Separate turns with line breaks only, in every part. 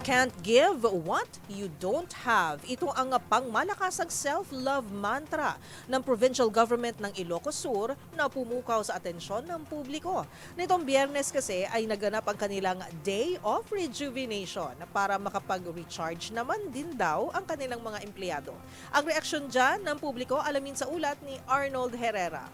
can't give what you don't have. Ito ang pangmalakasang self-love mantra ng provincial government ng Ilocos Sur na pumukaw sa atensyon ng publiko. Nitong Biyernes kasi ay naganap ang kanilang Day of Rejuvenation para makapag-recharge naman din daw ang kanilang mga empleyado. Ang reaksyon dyan ng publiko alamin sa ulat ni Arnold Herrera.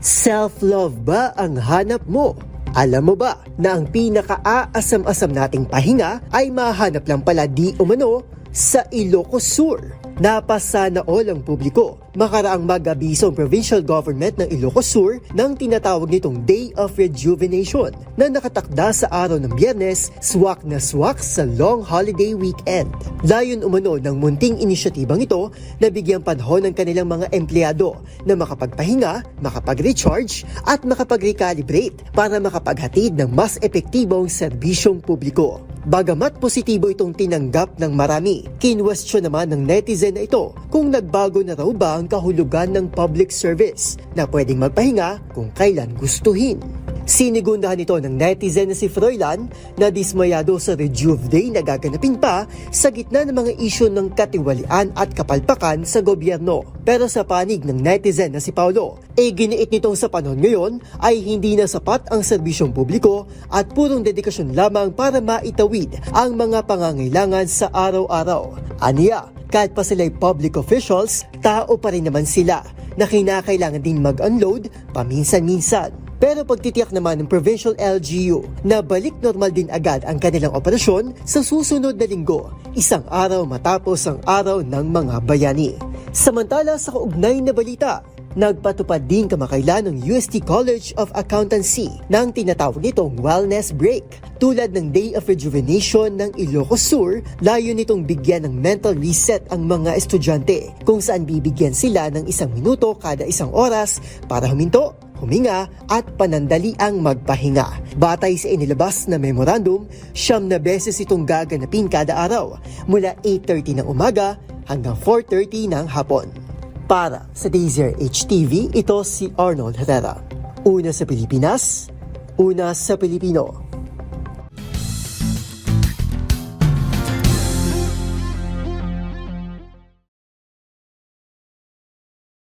Self-love ba ang hanap mo? Alam mo ba na ang pinaka-aasam-asam nating pahinga ay mahanap lang pala di umano sa Ilocos Sur? Napasana all ang publiko makaraang mag-abiso ang provincial government ng Ilocos Sur ng tinatawag nitong Day of Rejuvenation na nakatakda sa araw ng Biyernes, swak na swak sa long holiday weekend. Layon umano ng munting inisyatibang ito na bigyang panahon ng kanilang mga empleyado na makapagpahinga, makapag-recharge at makapag-recalibrate para makapaghatid ng mas epektibong serbisyong publiko. Bagamat positibo itong tinanggap ng marami, kinwestiyon naman ng netizen na ito kung nagbago na raw ba ang kahulugan ng public service na pwedeng magpahinga kung kailan gustuhin. Sinigundahan ito ng netizen na si Froilan na dismayado sa Rejuve Day na gaganapin pa sa gitna ng mga isyu ng katiwalian at kapalpakan sa gobyerno. Pero sa panig ng netizen na si Paulo, giniit nitong sa panahon ngayon ay hindi na sapat ang serbisyong publiko at purong dedikasyon lamang para maitawid ang mga pangangailangan sa araw-araw. Aniya, kahit pa sila'y public officials, tao pa rin naman sila na kinakailangan din mag-unload paminsan-minsan. Pero pagtitiyak naman ng Provincial LGU na balik normal din agad ang kanilang operasyon sa susunod na linggo, isang araw matapos ang araw ng mga bayani. Samantala sa kaugnay na balita, nagpatupad din kamakailan ng UST College of Accountancy ng tinatawag nitong wellness break. Tulad ng Day of Rejuvenation ng Ilocos Sur, layo nitong bigyan ng mental reset ang mga estudyante kung saan bibigyan sila ng 1 minuto kada 1 oras para huminto, huminga at panandaliang magpahinga. Batay sa inilabas na memorandum, 9 beses itong gaganapin kada araw mula 8:30 ng umaga hanggang 4:30 ng hapon. Para sa Dazer HTV, ito si Arnold Herrera. Una sa Pilipinas, una sa Pilipino.